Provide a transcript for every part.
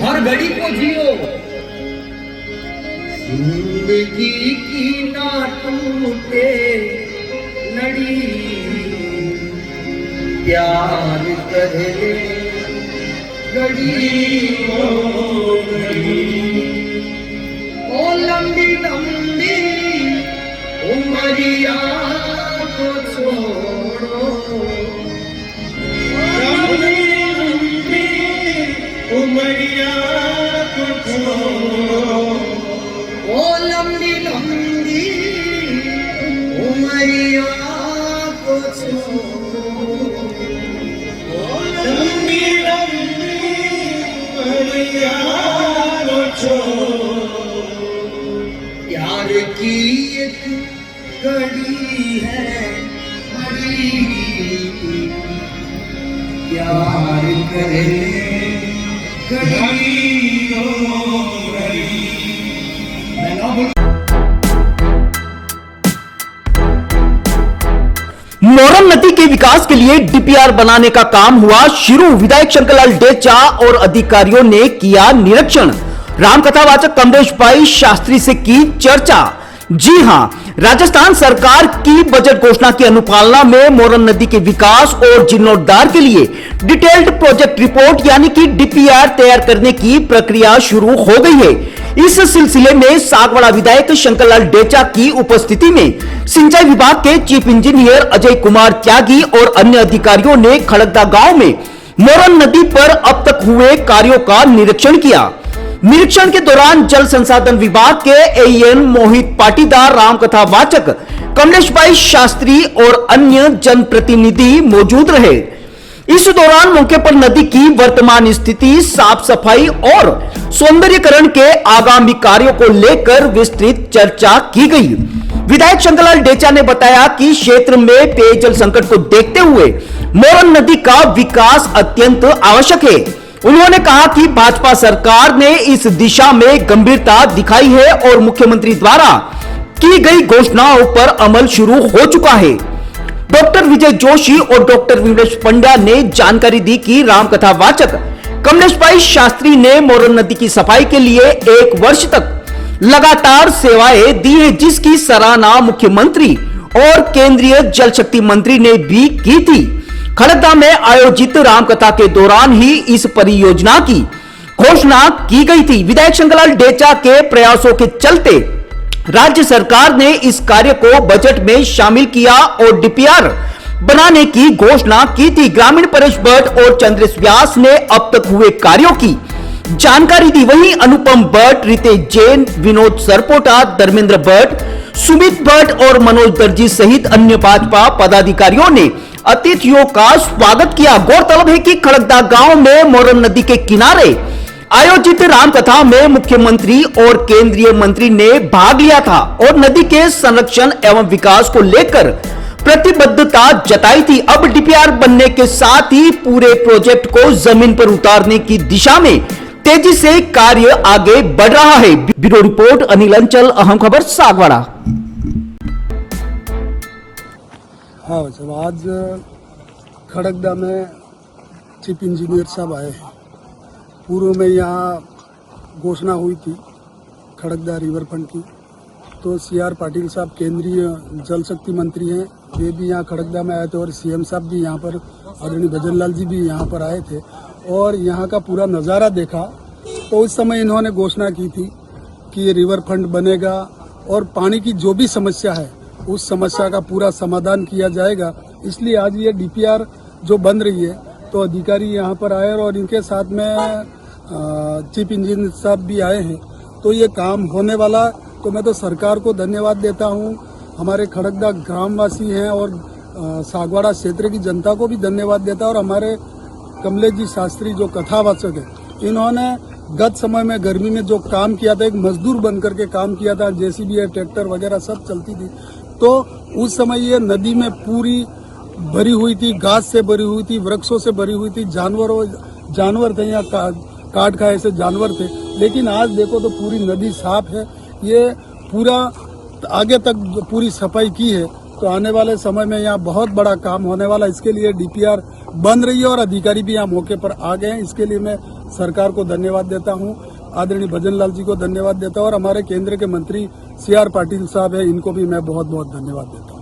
हर घड़ी को जियो, जिंदगी की ना टूटे लड़ी, प्यार करे घड़ी ओ घड़ी, ओ लंबी लंबी उमरिया को छोड़ो, लंबी लंबी उमरिया को छोड़ो, ओ लंबी लंबी उमरिया को छोड़ो, लंबी लंबी उमरिया को छोड़ो, प्यार की एक घड़ी है बड़ी, प्यार करे घड़ी ओ घड़ी। मोरन नदी के विकास के लिए डीपीआर बनाने का काम हुआ शुरू। विधायक शंकरलाल डेचा और अधिकारियों ने किया निरीक्षण। रामकथावाचक कमलेश भाई शास्त्री से की चर्चा। जी हां, राजस्थान सरकार की बजट घोषणा की अनुपालना में मोरन नदी के विकास और जीर्णोद्धार के लिए डिटेल्ड प्रोजेक्ट रिपोर्ट यानी कि डीपीआर तैयार करने की प्रक्रिया शुरू हो गई है। इस सिलसिले में सागवाड़ा विधायक शंकरलाल डेचा की उपस्थिति में सिंचाई विभाग के चीफ इंजीनियर अजय कुमार त्यागी और अन्य अधिकारियों ने खड़गदा गांव में मोरन नदी पर अब तक हुए कार्यों का निरीक्षण किया। निरीक्षण के दौरान जल संसाधन विभाग के एईएन मोहित पाटीदार, रामकथा वाचक कमलेश भाई शास्त्री और अन्य जनप्रतिनिधि मौजूद रहे। इस दौरान मौके पर नदी की वर्तमान स्थिति, साफ सफाई और सौंदर्यीकरण के आगामी कार्यों को लेकर विस्तृत चर्चा की गई। विधायक शंकरलाल डेचा ने बताया कि क्षेत्र में पेयजल संकट को देखते हुए मोरन नदी का विकास अत्यंत आवश्यक है। उन्होंने कहा कि भाजपा सरकार ने इस दिशा में गंभीरता दिखाई है और मुख्यमंत्री द्वारा की गई घोषणाओं पर अमल शुरू हो चुका है। डॉक्टर विजय जोशी और डॉक्टर विमलेश पंड्या ने जानकारी दी कि रामकथा वाचक कमलेश भाई शास्त्री ने मोरन नदी की सफाई के लिए 1 वर्ष तक लगातार सेवाएं दी है, जिसकी सराहना मुख्यमंत्री और केंद्रीय जल शक्ति मंत्री ने भी की थी। खड़गदा में आयोजित रामकथा के दौरान ही इस परियोजना की घोषणा की गई थी। विधायक शंकरलाल डेचा के प्रयासों के चलते राज्य सरकार ने इस कार्य को बजट में शामिल किया और डीपीआर बनाने की घोषणा की थी। ग्रामीण परेश भट्ट और चंद्रेश व्यास ने अब तक हुए कार्यों की जानकारी दी। वहीं अनुपम भट्ट, रितेश जैन, विनोद सरपोटा, धर्मेंद्र भट्ट, सुमित भट्ट और मनोज दर्जी सहित अन्य भाजपा पदाधिकारियों ने अतिथियों का स्वागत किया। गौरतलब है कि खड़गदा गांव में मोरन नदी के किनारे आयोजित रामकथा में मुख्यमंत्री और केंद्रीय मंत्री ने भाग लिया था और नदी के संरक्षण एवं विकास को लेकर प्रतिबद्धता जताई थी। अब डीपीआर बनने के साथ ही पूरे प्रोजेक्ट को जमीन पर उतारने की दिशा में तेजी से कार्य आगे बढ़ रहा है। ब्यूरो रिपोर्ट अनिल अंचल, अहम खबर, सागवाड़ा। हाँ साहब, आज खड़गदा में चीफ इंजीनियर साहब आए हैं। पूर्व में यहाँ घोषणा हुई थी खड़गदा रिवर फ्रंट की, तो सीआर पाटिल साहब केंद्रीय जल शक्ति मंत्री हैं, वे भी यहाँ खड़गदा में आए थे और सीएम साहब भी यहाँ पर, आदरणीय भजन लाल जी भी यहाँ पर आए थे और यहाँ का पूरा नज़ारा देखा। तो उस समय इन्होंने घोषणा की थी कि ये रिवर फ्रंट बनेगा और पानी की जो भी समस्या है उस समस्या का पूरा समाधान किया जाएगा। इसलिए आज ये डीपीआर जो बन रही है, तो अधिकारी यहाँ पर आए और इनके साथ में चीफ इंजीनियर साहब भी आए हैं, तो ये काम होने वाला। तो मैं तो सरकार को धन्यवाद देता हूँ, हमारे खड़गदा ग्रामवासी हैं और सागवाड़ा क्षेत्र की जनता को भी धन्यवाद देता है। और हमारे कमलेश जी शास्त्री जो कथावाचक है, इन्होंने गत समय में गर्मी में जो काम किया था, एक मजदूर बनकर के काम किया था, जेसीबी ट्रैक्टर वगैरह सब चलती थी, तो उस समय ये नदी में पूरी भरी हुई थी, घास से भरी हुई थी, वृक्षों से भरी हुई थी, जानवर थे यहाँ काट खाए ऐसे जानवर थे। लेकिन आज देखो तो पूरी नदी साफ है, ये पूरा आगे तक पूरी सफाई की है। तो आने वाले समय में यहाँ बहुत बड़ा काम होने वाला, इसके लिए डीपीआर बन रही है और अधिकारी भी यहाँ मौके पर आ गए हैं। इसके लिए मैं सरकार को धन्यवाद देता हूं, आदरणीय भजन लाल जी को धन्यवाद देता हूं और हमारे केंद्र के मंत्री CR पाटिल साहब है, इनको भी मैं बहुत बहुत धन्यवाद देता हूं।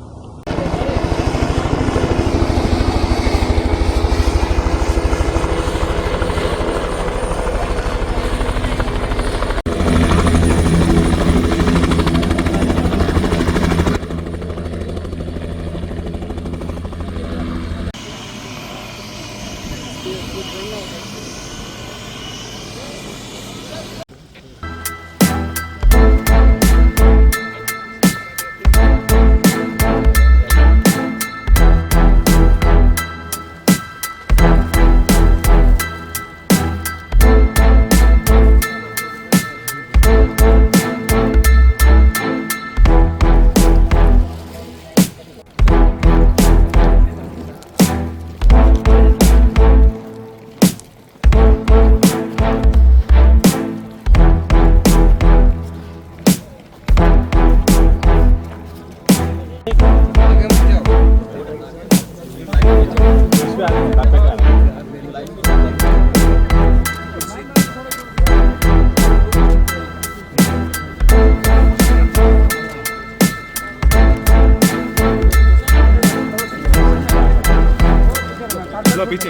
पीछे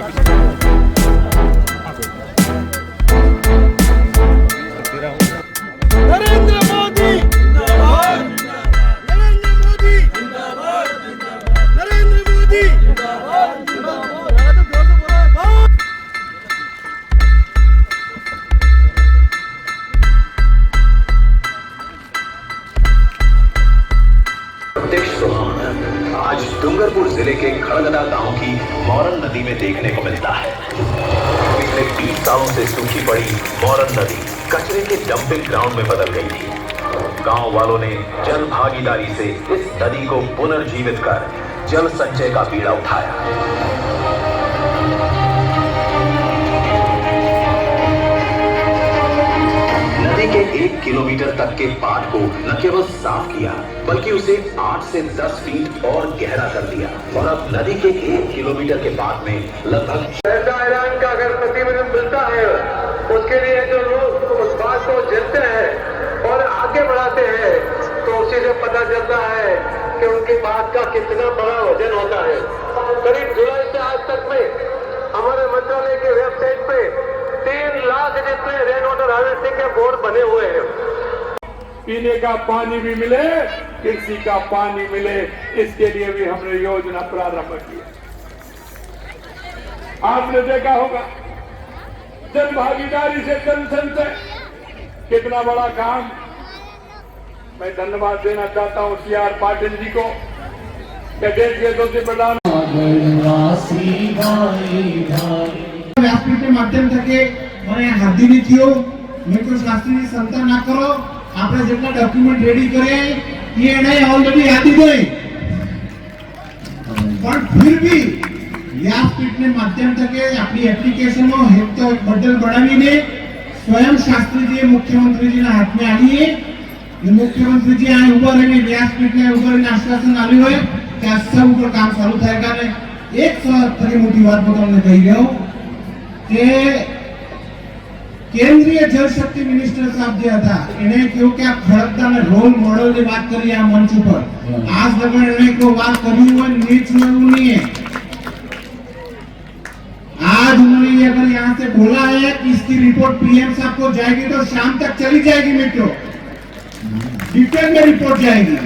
नरेंद्र मोदी जिंदाबाद, नरेंद्र मोदी जिंदाबाद, नरेंद्र मोदी जिंदाबाद, जिंदाबाद। प्रत्यक्ष प्रमाण आज डूंगरपुर जिले के खड़गदा गांव की मोरन नदी में देखने को मिलता है। पिछले 20 सालों से सूखी पड़ी मोरन नदी कचरे के डंपिंग ग्राउंड में बदल गई थी। गांव वालों ने जन भागीदारी से इस नदी को पुनर्जीवित कर जल संचय का बीड़ा उठाया। नदी के 1 किलोमीटर तक के पाट को न केवल साफ किया बल्कि उसे 8 से 10 फीट और गहरा कर दिया और अब नदी के 1 किलोमीटर के पाट में लगभग ऐसा ऐलान का अगर प्रतिवेदन मिलता है उसके लिए जो लोग उस बात को झेलते हैं और आगे बढ़ाते हैं तो उसी से पता चलता है कि उनकी बात का कितना बड़ा वजन होता है। करीब जुलाई से आज तक में हमारे मंत्रालय के वेबसाइट पे 3 लाख जितने रेन वाटर हार्वेस्टिंग के बोर बने हुए हैं। पीने का पानी भी मिले, कृषि का पानी मिले, इसके लिए भी हमने योजना प्रारंभ की। आपने देखा होगा जन भागीदारी से जन संचय कितना बड़ा काम। मैं धन्यवाद देना चाहता हूं CR पाटिल जी को, देश के दूसरे प्रधान વ્યાસપીઠના માધ્યમ થકે મને હાર્દિક વિનંતીઓ મિત્રો શાસ્ત્રીની સંતા ના કરો આપણે જેટલા ડોક્યુમેન્ટ રેડી કરે એ એને ઓલરેડી આપી દે પણ फिर भी વ્યાસપીઠને માધ્યમ થકે આપણી એપ્લિકેશનનો હેતુ બદલ બનાવીને સ્વયં શાસ્ત્રીજીએ મુખ્યમંત્રીજીના હાથમાં આલીએ મુખ્યમંત્રીજી આ ઉભા રહીને વ્યાસપીઠને ઉભા રહીને આશ્વાસન આપ્યું હોય કે આ સૌ ઉપર કામ ચાલુ થાય કારણ એક સૌથી મોટી વાત હું તમને કહી રહ્યો કે કેન્દ્રીય જળ શક્તિ મિનિસ્ટર સાહેબ જે હતા એને કહ્યું કે આ ખડકદાને રોલ મોડલની વાત કરી આ મંચ ઉપર આજ લગન એને કોઈ વાત કરી હોય નીચ લેવું नहीं है। आज उन्होंने ये अगर यहाँ से बोला है कि इसकी रिपोर्ट PM साहब को जाएगी तो शाम तक चली जाएगी मित्रों, डिटेल में रिपोर्ट जाएगी।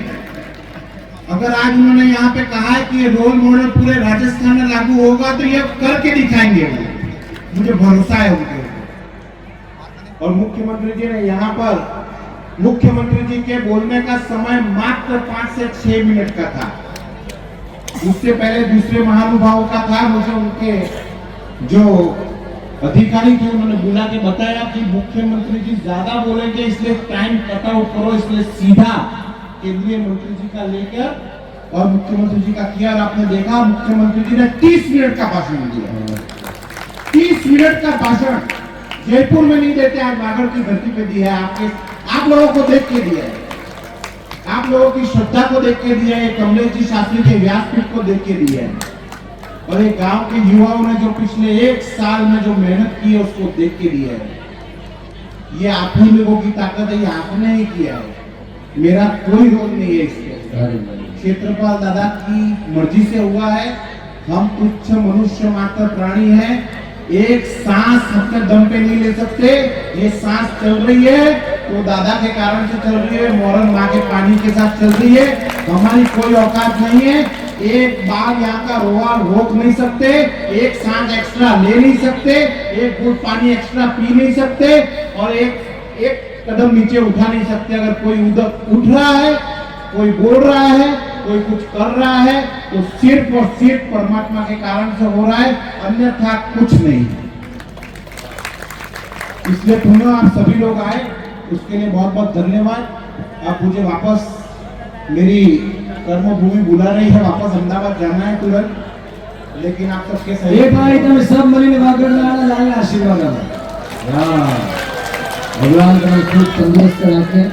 अगर आज उन्होंने यहाँ पे कहा है कि ये रोल मॉडल पूरे राजस्थान में लागू होगा तो ये करके दिखाएंगे, मुझे भरोसा है उनके। और मुख्यमंत्री जी ने यहाँ पर मुख्यमंत्री जी के बोलने का समय मात्र 5 से 6 मिनट का था। उससे पहले दूसरे महानुभावों का था। मुझे उनके जो अधिकारी थे उन्होंने बुला के बताया कि मुख्यमंत्री जी ज्यादा बोलेंगे इसलिए टाइम कट आउट करो, इसलिए सीधा केंद्रीय मंत्री जी का लेकर और मुख्यमंत्री जी का किया। और आपने देखा मुख्यमंत्री जी ने 30 मिनट का भाषण दिया। 30 मिनट का भाषण जयपुर में नहीं देते, आज बागड़ की धरती पे दिया है। आप लोगों को देख के दिया है, आप लोगों की श्रद्धा को देख के दिया है, कमलेश जी शास्त्री के व्यासपीठ को देख के दिया है। और एक गांव के युवाओं ने जो पिछले 1 साल में जो मेहनत की है उसको देख के लिया है। ये आप ही लोगों की ताकत है, ये आपने ही किया है, मेरा कोई रोल नहीं है इसमें। क्षेत्रपाल दादा की मर्जी से हुआ है। हम तुच्छ मनुष्य मात्र प्राणी हैं, एक सांस अपने दम पे नहीं ले सकते। ये सांस चल रही है तो दादा के कारण से चल रही है, मोरन माँ के पानी के साथ चल रही है। हमारी कोई औकात नहीं है, एक बार यहाँ का रोआ रोक नहीं सकते, एक सांस एक्स्ट्रा ले नहीं सकते, एक घूंट पानी एक्स्ट्रा पी नहीं सकते और एक कदम नीचे उठा नहीं सकते। अगर कोई उधर उठ रहा है, कोई बोल रहा है, कोई कुछ कर रहा है तो सिर्फ और सिर्फ परमात्मा के कारण से हो रहा है, अन्यथा कुछ नहीं। इसलिए पुनः आप सभी लोग आए, उसके लिए बहुत बहुत धन्यवाद। आप मुझे वापस मेरी कर्मभूमि बुला रही है, वापस अहमदाबाद जाना है तुरंत, लेकिन आप सबके सही सब मलिन आशीर्वाद भगवान खूब तंदुरुस्त रखे।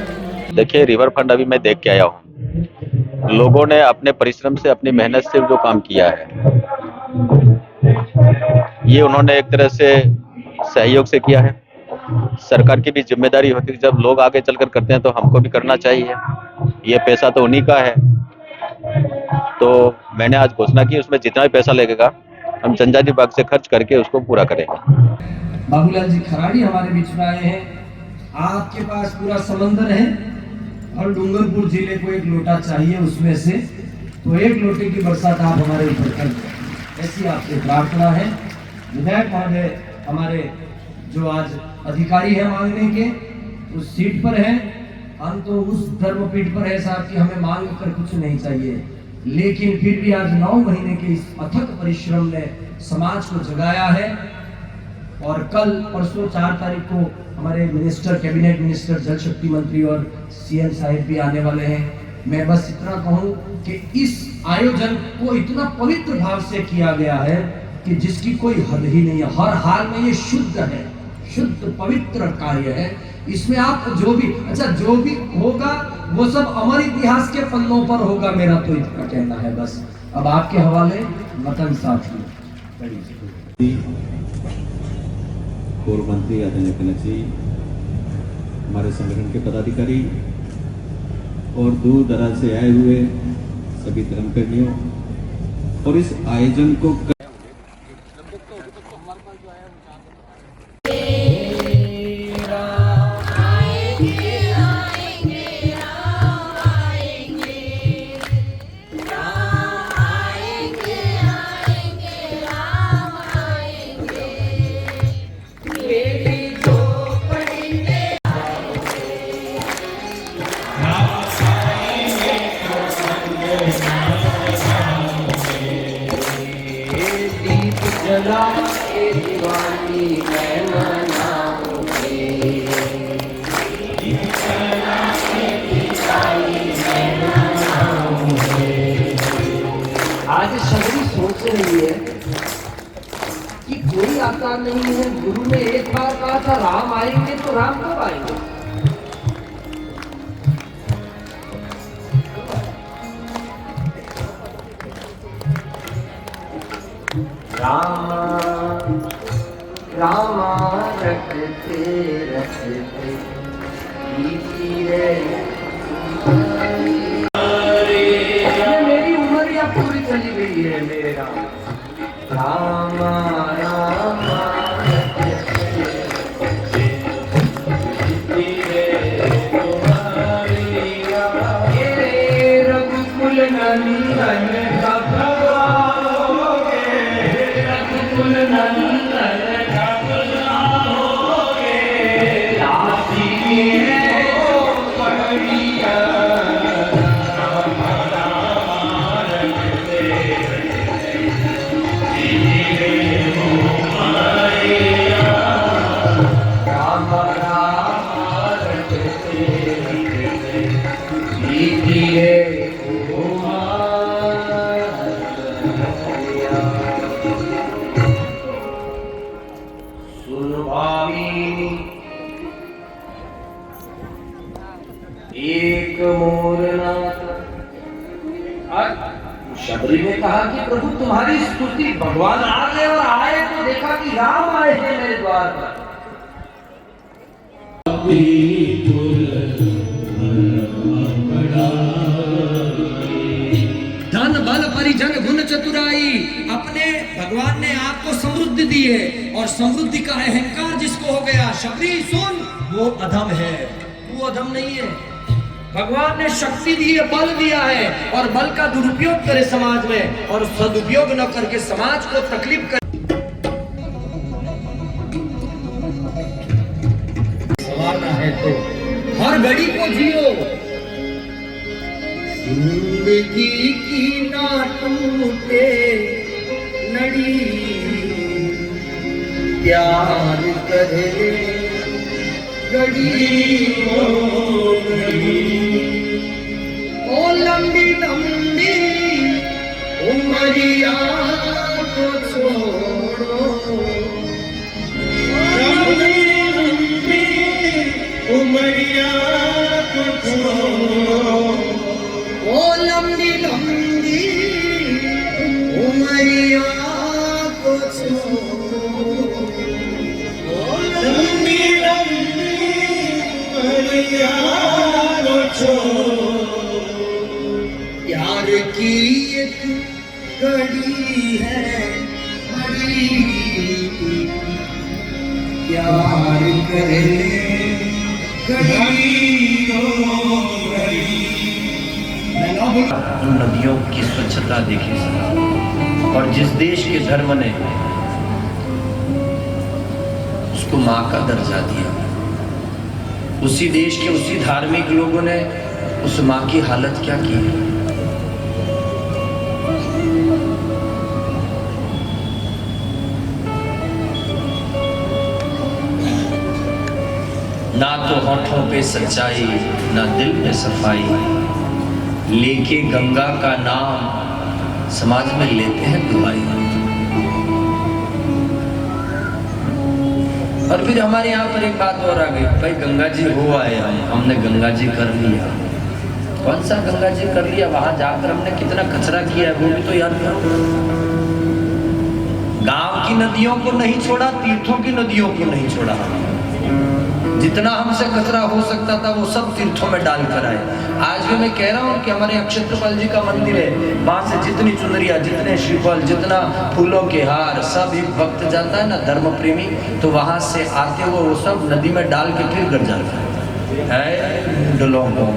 देखिए, रिवर फ्रंट अभी मैं देख के आया हूँ। लोगों ने अपने परिश्रम से, अपनी मेहनत से जो काम किया है, ये उन्होंने एक तरह से सहयोग से किया है। सरकार की भी जिम्मेदारी होती है, जब लोग आगे चलकर करते हैं तो हमको भी करना चाहिए। ये पैसा तो उन्हीं का है, तो मैंने आज घोषणा की उसमें जितना भी पैसा लगेगा हम जनजाति विभाग से खर्च करके उसको पूरा करेंगे। बाबूलाल जी खराड़ी हमारे बीच में आए हैं। आपके पास पूरा समंदर है और डूंगरपुर जिले को एक लोटा चाहिए, उसमें से तो एक लोटे की बरसात आप हमारे ऊपर कर दें, ऐसी आपसे प्रार्थना है। विधायक महोदय हमारे जो आज अधिकारी है मांगने के, उस सीट पर है, हम तो उस धर्मपीठ पर है साहब कि हमें मांग कर कुछ नहीं चाहिए, लेकिन फिर भी आज 9 महीने के इस अथक परिश्रम ने समाज को जगाया है। और कल परसों 4 तारीख को हमारे मिनिस्टर, कैबिनेट मिनिस्टर, जल शक्ति मंत्री और सीएम साहिब भी आने वाले हैं। मैं बस इतना कहूं कि इस आयोजन को इतना पवित्र भाव से किया गया है कि जिसकी कोई हद ही नहीं है। हर हाल में ये शुद्ध है, शुद्ध पवित्र कार्य है। इसमें आप जो भी होगा वो सब अमर इतिहास के पन्नों पर होगा, मेरा तो इतना कहना है। बस अब आपके हवाले वतन साथी पूर्व मंत्री आदरणीय कनक जी, हमारे संगठन के पदाधिकारी और दूर दराज से आए हुए सभी धर्मकर्मियों और इस आयोजन को आज सभी सोच रही है कि कोई आता नहीं है। गुरु ने एक बार कहा था राम आएंगे, तो राम कब आएंगे? रामा रखते रखते मेरी उम्र या पूरी चली गई है मेरे रामा रामा रघुकुल नंदन का भगवाओगे, रघुकुल नंदन का भगवाओगे, लाठी है पगड़िया एक मोरना शबरी ने कहा कि प्रभु तुम्हारी स्तुति, भगवान आ गए और आए तो देखा कि राम आए हैं मेरे द्वार पर। धन बल परिजन गुण चतुराई, अपने भगवान ने आपको समृद्धि दी है और समृद्धि का अहंकार जिसको हो गया, शबरी सुन, वो अधम है, वो अधम नहीं है। भगवान ने शक्ति दी है, बल दिया है और बल का दुरुपयोग करे समाज में और सदुपयोग न करके समाज को तकलीफ करे। संवारना है तो हर घड़ी को जियो, जिंदगी की ना टूटे लड़ी, प्यार करे घड़ी ओ लंबी लंबी उमरिया को छोड़ो, लंबी लंबी उमरिया को छोड़ो, ओ लंबी लंबी उमरिया को छोड़ो, लंबी लंबी उमरिया को छोड़ो, प्यार की एक घड़ी है बड़ी, प्यार करे घड़ी उन नदियों की स्वच्छता देखी और जिस देश के धर्म ने उसको मां का दर्जा दिया, उसी देश के उसी धार्मिक लोगों ने उस मां की हालत क्या की है। ना तो होठों पे सच्चाई, ना दिल पे सफाई, लेके गंगा का नाम समाज में लेते हैं दुआई। और फिर हमारे यहाँ पर एक बात और आ गई, भाई गंगा जी हो आए, हमने गंगा जी कर लिया। कौन सा गंगा जी कर लिया? वहां जाकर हमने कितना कचरा किया है वो भी तो याद करो। गांव की नदियों को नहीं छोड़ा, तीर्थों की नदियों को नहीं छोड़ा, जितना हमसे कचरा हो सकता था वो सब तीर्थों में डाल कर आए। आज भी मैं कह रहा हूँ कि हमारे अक्षेत्रपाल जी का मंदिर है, वहां से जितनी चुनरिया, जितने श्रीफल, जितना फूलों के हार, सब एक भक्त जाता है ना, धर्म प्रेमी, तो वहां से आते हुए वो सब नदी में डाल के फिर गिर जाता है। डलोंगो,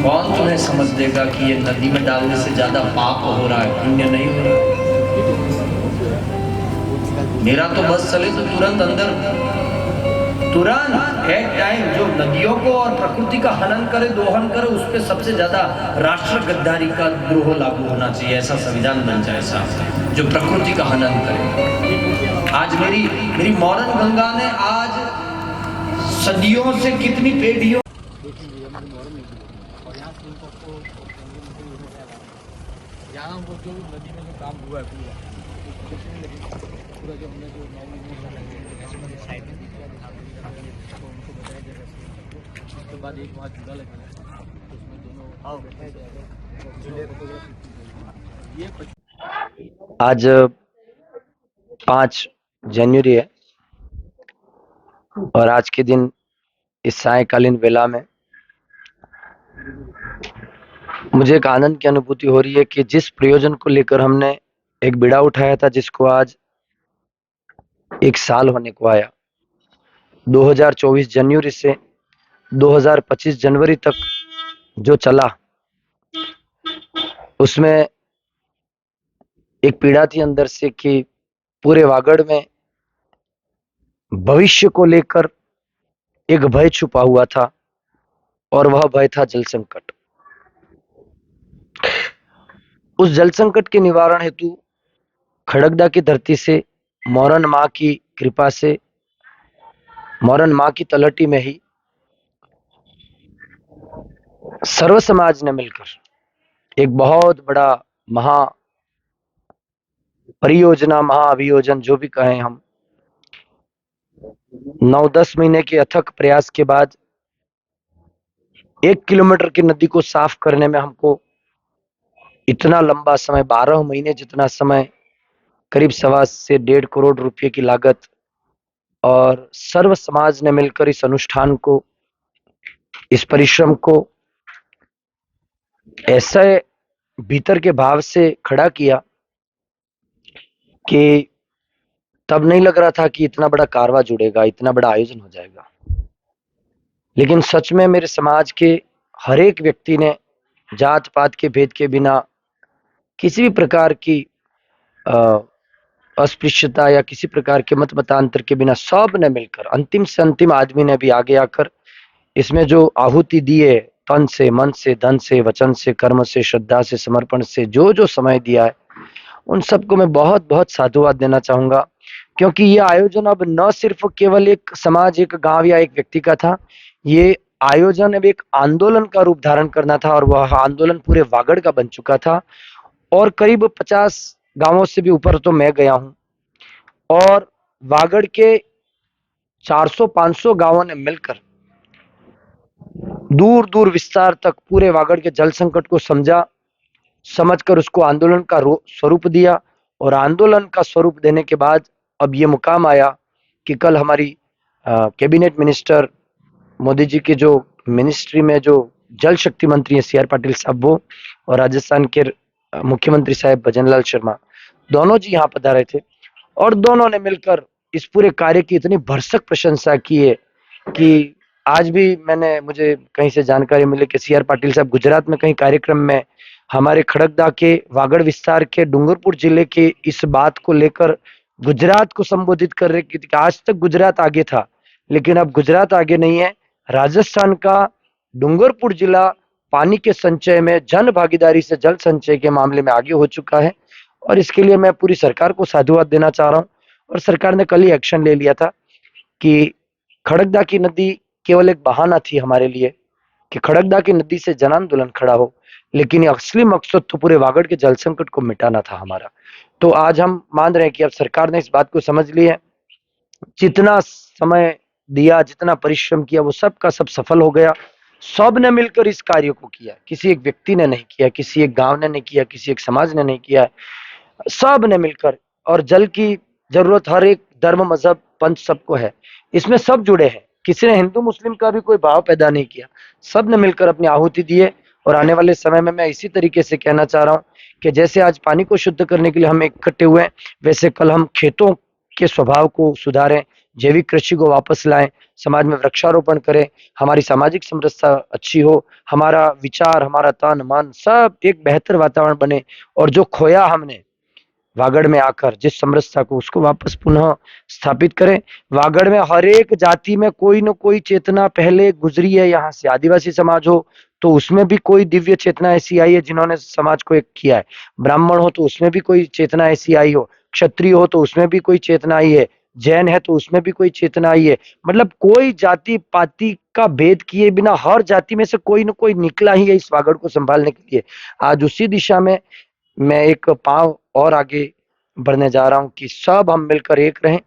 कौन तुम्हें समझ देगा कि ये नदी में डालने से ज्यादा पाप हो रहा है, पुण्य नहीं हो रहा। मेरा तो बस चले तो तुरंत अंदर, तुरंत एक टाइम जो नदियों को और प्रकृति का हनन करे, दोहन करे, उस पर सबसे ज्यादा राष्ट्र गद्दारी का द्रोह लागू होना चाहिए। ऐसा संविधान बन जाए साहब जो प्रकृति का हनन करे। आज मेरी मॉडर्न गंगा ने आज सदियों से कितनी पीढ़ियों आज 5 जनवरी है और आज के दिन इस सायकालीन वेला में मुझे एक आनंद की अनुभूति हो रही है कि जिस प्रयोजन को लेकर हमने एक बीड़ा उठाया था, जिसको आज 1 साल होने को आया, 2024 जनवरी से 2025 जनवरी तक जो चला, उसमें एक पीड़ा थी अंदर से कि पूरे वागड़ में भविष्य को लेकर एक भय छुपा हुआ था और वह भय था जल संकट। उस जल संकट के निवारण हेतु खड़गदा की धरती से मोरन माँ की कृपा से, मोरन माँ की तलहटी में ही सर्व समाज ने मिलकर एक बहुत बड़ा महा परियोजना, महाअभियोजन जो भी कहें हम, 9-10 महीने के अथक प्रयास के बाद 1 किलोमीटर की नदी को साफ करने में हमको इतना लंबा समय, 12 महीने जितना समय, करीब 1.25 से 1.5 करोड़ रुपए की लागत, और सर्व समाज ने मिलकर इस अनुष्ठान को, इस परिश्रम को ऐसे भीतर के भाव से खड़ा किया कि तब नहीं लग रहा था कि इतना बड़ा कारवा जुड़ेगा, इतना बड़ा आयोजन हो जाएगा। लेकिन सच में मेरे समाज के हर एक व्यक्ति ने जात पात के भेद के बिना, किसी भी प्रकार की अस्पृश्यता या किसी प्रकार के मत मतांतर के बिना, सब ने मिलकर, अंतिम से अंतिम आदमी ने भी आगे आकर इसमें जो आहुति दी है, तन से, मन से, धन से, वचन से, कर्म से, श्रद्धा से, समर्पण से, जो जो समय दिया है, उन सबको मैं बहुत बहुत साधुवाद देना चाहूंगा। क्योंकि ये आयोजन अब न सिर्फ केवल एक समाज, एक गांव या एक व्यक्ति का था, ये आयोजन अब एक आंदोलन का रूप धारण करना था, और वह आंदोलन पूरे वागड़ का बन चुका था। और करीब 50 गांवों से भी ऊपर तो मैं गया हूं, और वागड़ के 400-500 गांवों ने मिलकर दूर दूर विस्तार तक पूरे वागड़ के जल संकट को समझा, समझकर उसको आंदोलन का स्वरूप दिया। और आंदोलन का स्वरूप देने के बाद अब ये मुकाम आया कि कल हमारी कैबिनेट मिनिस्टर, मोदी जी के जो मिनिस्ट्री में जो जल शक्ति मंत्री है CR पाटिल साहब, वो, और राजस्थान के मुख्यमंत्री साहब भजनलाल शर्मा, दोनों जी यहाँ पधारे थे, और दोनों ने मिलकर इस पूरे कार्य की इतनी भरसक प्रशंसा की है कि आज भी मुझे कहीं से जानकारी मिली कि CR पाटिल साहब गुजरात में कहीं कार्यक्रम में हमारे खड़गदा के वागड़ विस्तार के डूंगरपुर जिले के इस बात को लेकर गुजरात को संबोधित कर रहे कि आज तक गुजरात आगे था, लेकिन अब गुजरात आगे नहीं है, राजस्थान का डूंगरपुर जिला पानी के संचय में, जन भागीदारी से जल संचय के मामले में आगे हो चुका है। और इसके लिए मैं पूरी सरकार को साधुवाद देना चाह रहा हूं। और सरकार ने कल ही एक्शन ले लिया था कि खड़गदा की नदी केवल एक बहाना थी हमारे लिए कि खड़गदा की नदी से जन आंदोलन खड़ा हो, लेकिन ये असली मकसद तो पूरे वागड़ के जल संकट को मिटाना था हमारा। तो आज हम मान रहे हैं कि अब सरकार ने इस बात को समझ लिया है, जितना समय दिया, जितना परिश्रम किया, वो सब का सब सफल हो गया। सब ने मिलकर इस कार्य को किया, किसी एक व्यक्ति ने नहीं किया, किसी एक गांव ने नहीं किया, किसी एक समाज ने नहीं किया, सब ने मिलकर। और जल की जरूरत हर एक धर्म, मजहब, पंथ सबको है, इसमें सब जुड़े हैं, किसी ने हिंदू मुस्लिम का भी कोई भाव पैदा नहीं किया, सब ने मिलकर अपनी आहुति दी है। और आने वाले समय में मैं इसी तरीके से कहना चाह रहा हूँ कि जैसे आज पानी को शुद्ध करने के लिए हम इकट्ठे हुए हैं, वैसे कल हम खेतों के स्वभाव को सुधारें, जैविक कृषि को वापस लाएं, समाज में वृक्षारोपण करें, हमारी सामाजिक समरसता अच्छी हो, हमारा विचार, हमारा तन मन सब एक बेहतर वातावरण बने, और जो खोया हमने वागड़ में आकर जिस समरसता को, उसको वापस पुनः स्थापित करें। वागड़ में हर एक जाति में कोई न कोई चेतना पहले गुजरी है, यहाँ से आदिवासी समाज हो तो उसमें भी कोई दिव्य चेतना ऐसी आई है जिन्होंने समाज को एक किया है, ब्राह्मण हो तो उसमें भी कोई चेतना ऐसी आई हो, क्षत्रिय हो तो उसमें भी कोई चेतना आई है, जैन है तो उसमें भी कोई चेतना आई है। मतलब कोई जाति पाति का भेद किए बिना हर जाति में से कोई न कोई निकला ही है इस वागड़ को संभालने के लिए। आज उसी दिशा में मैं एक पांव और आगे बढ़ने जा रहा हूं कि सब हम मिलकर एक रहें,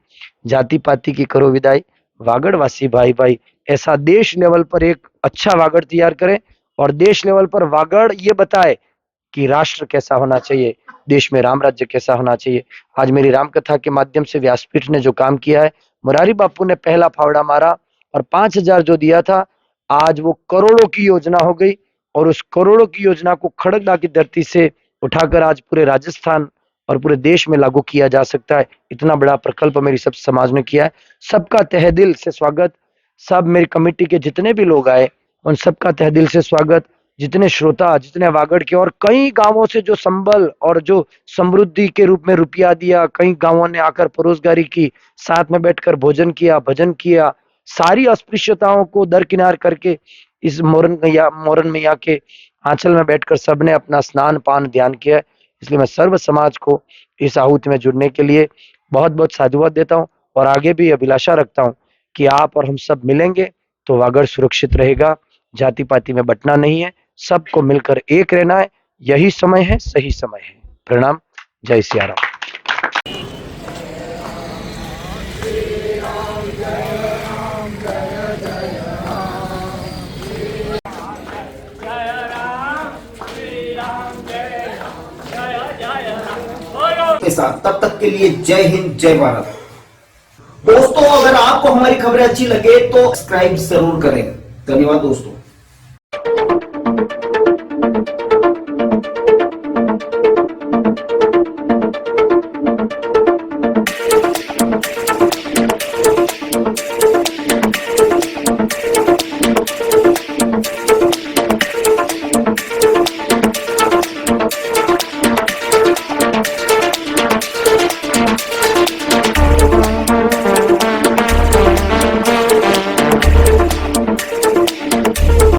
जाति पाति की करो विदाई, वागड़वासी भाई भाई, ऐसा देश लेवल पर एक अच्छा वागड़ तैयार करें, और देश लेवल पर वागड़ ये बताए कि राष्ट्र कैसा होना चाहिए, देश में राम राज्य कैसा होना चाहिए। आज मेरी राम कथा के माध्यम से व्यासपीठ ने जो काम किया है, मुरारी बापू ने पहला फावड़ा मारा और 5,000 जो दिया था, आज वो करोड़ों की योजना हो गई, और उस करोड़ों की योजना को खड़गदा की धरती से उठाकर आज पूरे राजस्थान और पूरे देश में लागू किया जा सकता है। इतना बड़ा प्रकल्प मेरी सब समाज ने किया है। सबका तहे दिल से स्वागत। सब मेरी कमेटी के जितने भी लोग आए उन सबका तहे दिल से स्वागत। जितने श्रोता, जितने वागड़ के और कई गांवों से जो संबल और जो समृद्धि के रूप में रुपया दिया, कई गांवों ने आकर परोसगारी की, साथ में बैठकर भोजन किया, भजन किया, सारी अस्पृश्यताओं को दरकिनार करके इस मोरन मैया के आंचल में बैठकर सबने अपना स्नान पान ध्यान किया। इसलिए मैं सर्व समाज को इस आहुति में जुड़ने के लिए बहुत बहुत साधुवाद देता हूं, और आगे भी अभिलाषा रखता हूं कि आप और हम सब मिलेंगे तो वागड़ सुरक्षित रहेगा। जाति पाति में बंटना नहीं है, सबको मिलकर एक रहना है। यही समय है, सही समय है। प्रणाम। जय सिया राम। जय राम, श्री राम जय आपके साथ। तब तक के लिए जय हिंद, जय भारत। दोस्तों, अगर आपको हमारी खबरें अच्छी लगे तो सब्सक्राइब जरूर करें। धन्यवाद दोस्तों।